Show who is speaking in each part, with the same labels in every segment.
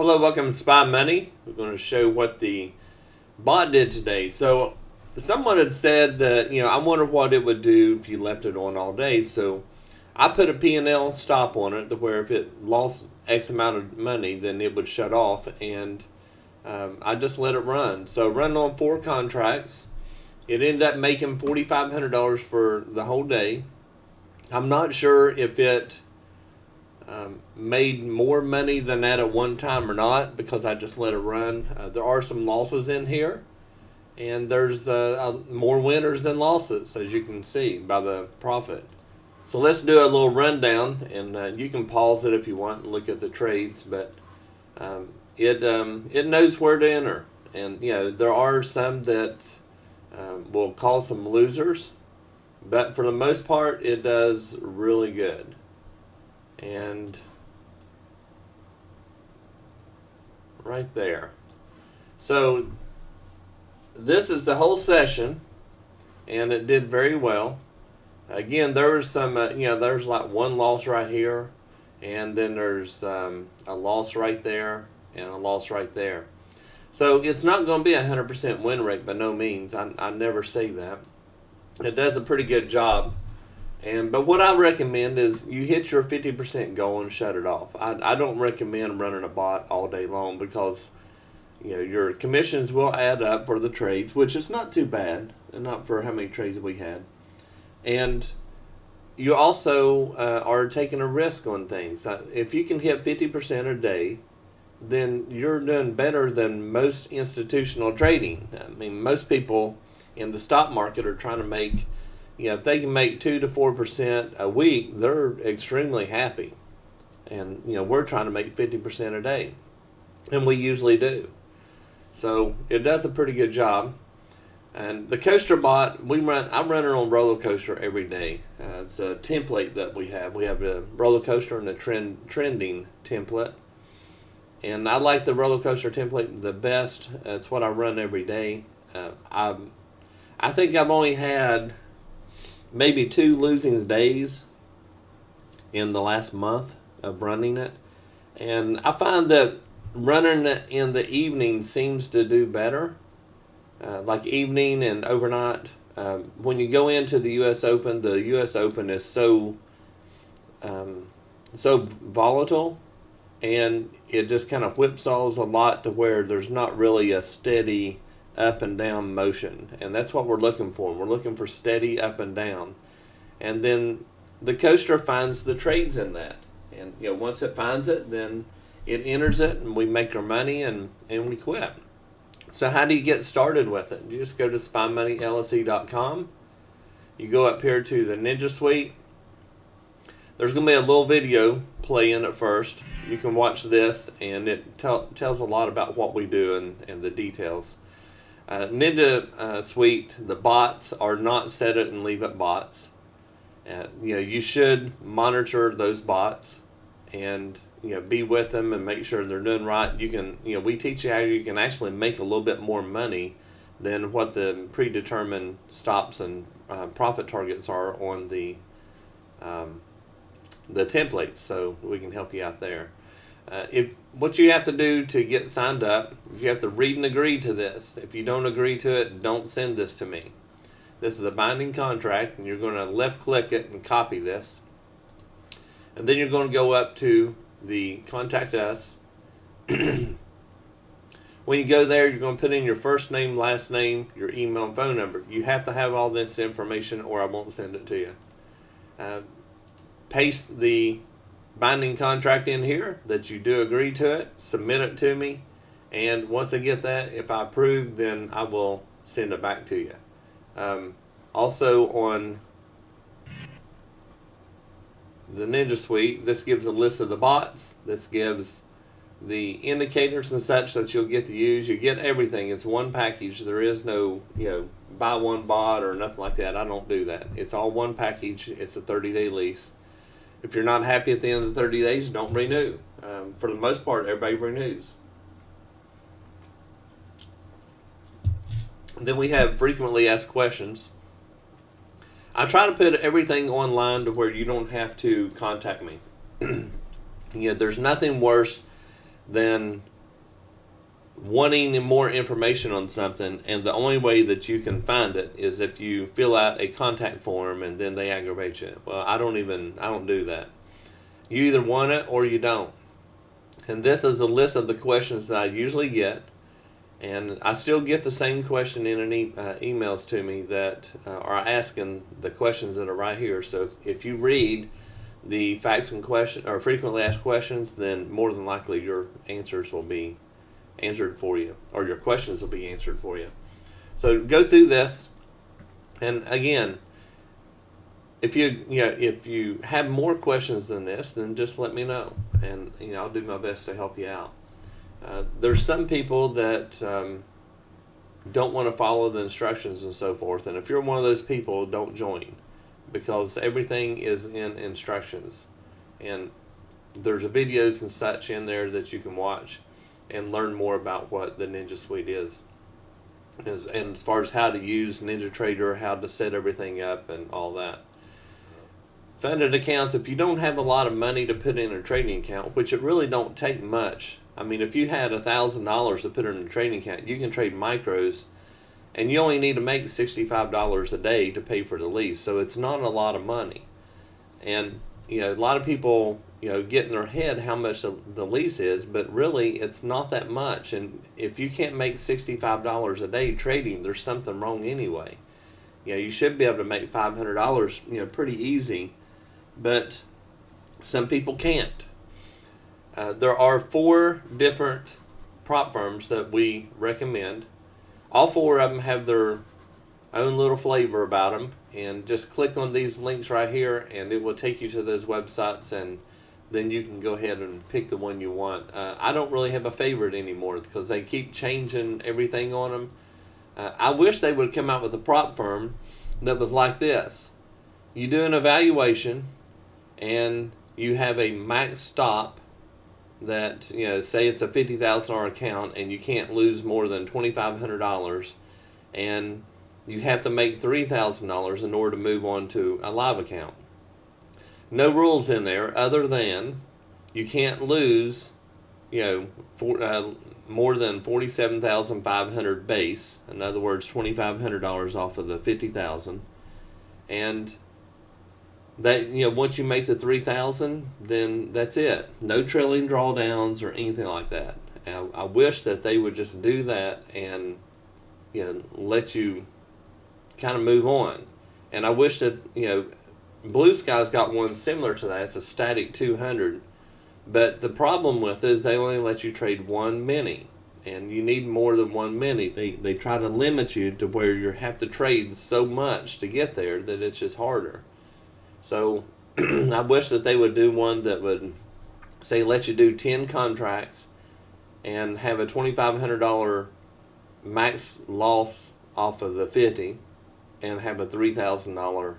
Speaker 1: Hello, welcome to Spy Money. We're going to show what the bot did today. So someone had said that, I wonder what it would do if you left it on all day. So I put a P&L stop on it to where if it lost X amount of money, then it would shut off, and I just let it run. So run on 4 contracts. It ended up making $4,500 for the whole day. I'm not sure if it made more money than that at one time or not, because I just let it run. There are some losses in here, and there's more winners than losses, as you can see by the profit. So let's do a little rundown, and you can pause it if you want and look at the trades, but it knows where to enter. And there are some that will cause some losers, but for the most part it does really good. And right there. So this is the whole session, and it did very well. Again, there's some, there's like one loss right here, and then there's a loss right there, and a loss right there. So it's not going to be a 100% win rate by no means. I never say that. It does a pretty good job. But what I recommend is you hit your 50% goal and shut it off. I don't recommend running a bot all day long, because your commissions will add up for the trades, which is not too bad, and not for how many trades we had. And you also are taking a risk on things. If you can hit 50% a day, then you're doing better than most institutional trading. I mean, most people in the stock market are trying to make, if they can make 2 to 4% a week, they're extremely happy. And we're trying to make 50% a day, and we usually do. So it does a pretty good job. And the coaster bot, I run it on roller coaster every day. It's a template that we have. We have a roller coaster and a trending template. And I like the roller coaster template the best. It's what I run every day. I think I've only had maybe 2 losing days in the last month of running it. And I find that running it in the evening seems to do better. Like evening and overnight. When you go into the U.S. Open is so volatile, and it just kind of whipsaws a lot to where there's not really a steady up and down motion. And that's what we're looking for. We're looking for steady up and down. And then the coaster finds the trades in that. And once it finds it, then it enters it, and we make our money, and we quit. So how do you get started with it? You just go to spymoneyllc.com. You go up here to the Ninja Suite. There's going to be a little video playing at first. You can watch this, and it tells a lot about what we do and the details. Ninja Suite, the bots are not set it and leave it bots. You should monitor those bots and be with them and make sure they're doing right. You can, we teach you how you can actually make a little bit more money than what the predetermined stops and profit targets are on the templates. So we can help you out there. What you have to do to get signed up, you have to read and agree to this. If you don't agree to it, don't send this to me. This is a binding contract, and you're going to left click it and copy this. And then you're going to go up to the contact us. When you go there, you're going to put in your first name, last name, your email, and phone number. You have to have all this information, or I won't send it to you. Paste the binding contract in here that you do agree to it, submit it to me, and once I get that, if I approve, then I will send it back to you. Also on the Ninja Suite, this gives a list of the bots. This gives the indicators and such that you'll get to use. You get everything. It's one package. There is no, buy one bot or nothing like that. I don't do that. It's all one package. It's a 30-day lease. If you're not happy at the end of the 30 days, don't renew. For the most part, everybody renews. Then we have frequently asked questions. I try to put everything online to where you don't have to contact me. There's nothing worse than wanting more information on something, and the only way that you can find it is if you fill out a contact form and then they aggravate you. Well, I don't do that. You either want it or you don't. And this is a list of the questions that I usually get, and I still get the same question in emails to me that are asking the questions that are right here. So if you read the facts and question or frequently asked questions, then more than likely your answers will be answered for you, or your questions will be answered for you. So go through this, and again, if you have more questions than this, then just let me know, and I'll do my best to help you out. There's some people that don't want to follow the instructions and so forth, and if you're one of those people, don't join, because everything is in instructions, and there's videos and such in there that you can watch and learn more about what the Ninja Suite is. And as far as how to use NinjaTrader, how to set everything up and all that. Funded accounts, if you don't have a lot of money to put in a trading account, which it really don't take much. I mean, if you had $1,000 to put in a trading account, you can trade micros, and you only need to make $65 a day to pay for the lease. So it's not a lot of money. And a lot of people get in their head how much the lease is, but really it's not that much. And if you can't make $65 a day trading, there's something wrong anyway. You should be able to make $500 pretty easy, but some people can't. There are 4 different prop firms that we recommend. All 4 of them have their own little flavor about them, and just click on these links right here and it will take you to those websites, and then you can go ahead and pick the one you want. I don't really have a favorite anymore because they keep changing everything on them. I wish they would come out with a prop firm that was like this. You do an evaluation and you have a max stop that, say it's a $50,000 account and you can't lose more than $2,500, and you have to make $3,000 in order to move on to a live account. No rules in there other than you can't lose, more than $47,500 base. In other words, $2,500 off of the $50,000, and that once you make the $3,000, then that's it. No trailing drawdowns or anything like that. I wish that they would just do that and let you kind of move on. And I wish that BluSky's got one similar to that. It's a static 200, but the problem with it is they only let you trade 1 mini, and you need more than 1 mini. They try to limit you to where you have to trade so much to get there that it's just harder. So I wish that they would do one that would say let you do 10 contracts and have a $2,500 max loss off of the 50 and have a $3,000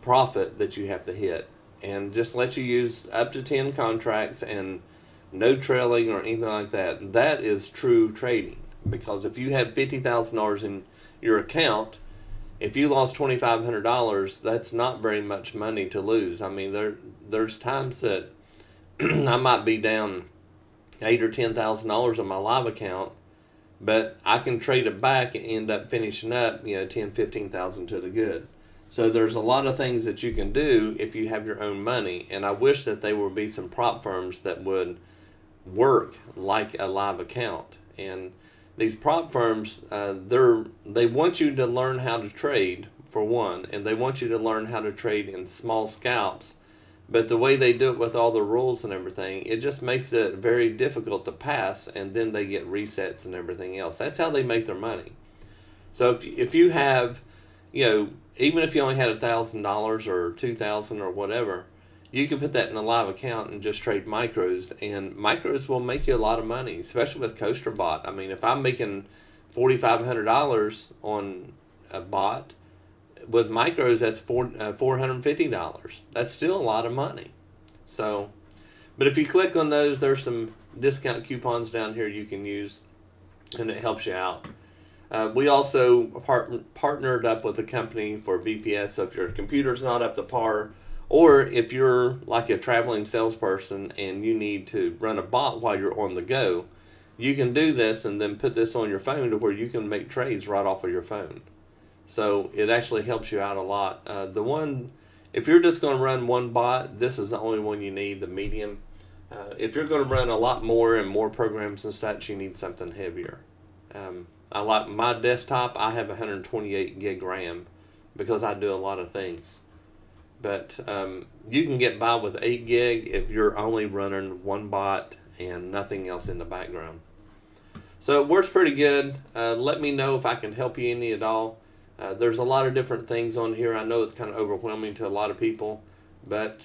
Speaker 1: profit that you have to hit, and just let you use up to 10 contracts and no trailing or anything like that. That is true trading, because if you have $50,000 in your account, if you lost $2,500, that's not very much money to lose. I mean, there's times that I might be down $8,000 or $10,000 on my live account, but I can trade it back and end up finishing up, $10,000-$15,000 to the good. So there's a lot of things that you can do if you have your own money, and I wish that there would be some prop firms that would work like a live account. And these prop firms, they want you to learn how to trade, for one, and they want you to learn how to trade in small scalps. But the way they do it with all the rules and everything, it just makes it very difficult to pass, and then they get resets and everything else. That's how they make their money. So if you have, even if you only had $1,000 or $2,000 or whatever, you can put that in a live account and just trade micros, and micros will make you a lot of money, especially with Coaster Bot. I mean, if I'm making $4,500 on a bot, with micros, that's $450. That's still a lot of money. So, but if you click on those, there's some discount coupons down here you can use, and it helps you out. We also partnered up with a company for VPS, so if your computer's not up to par, or if you're like a traveling salesperson and you need to run a bot while you're on the go, you can do this and then put this on your phone to where you can make trades right off of your phone. So it actually helps you out a lot. If you're just going to run one bot, this is the only one you need, the medium. If you're going to run a lot more and more programs and such, you need something heavier. I like my desktop, I have 128 gig RAM because I do a lot of things. But you can get by with 8 gig if you're only running one bot and nothing else in the background. So it works pretty good. Let me know if I can help you any at all. There's a lot of different things on here. I know it's kind of overwhelming to a lot of people, but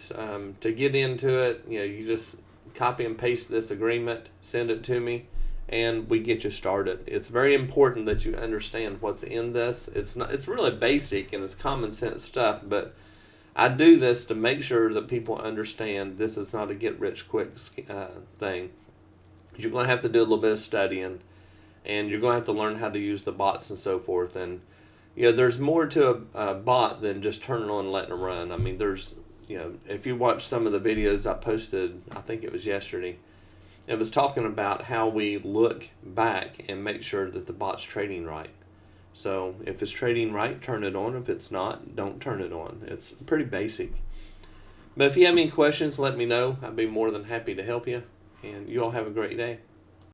Speaker 1: to get into it, you just copy and paste this agreement, send it to me, and we get you started. It's very important that you understand what's in this. It's really basic and it's common sense stuff, but I do this to make sure that people understand this is not a get rich quick thing. You're going to have to do a little bit of studying, and you're going to have to learn how to use the bots and so forth. And there's more to a bot than just turning on and letting it run. I mean, if you watch some of the videos I posted, I think it was yesterday, it was talking about how we look back and make sure that the bot's trading right. So if it's trading right, turn it on. If it's not, don't turn it on. It's pretty basic. But if you have any questions, let me know. I'd be more than happy to help you. And you all have a great day.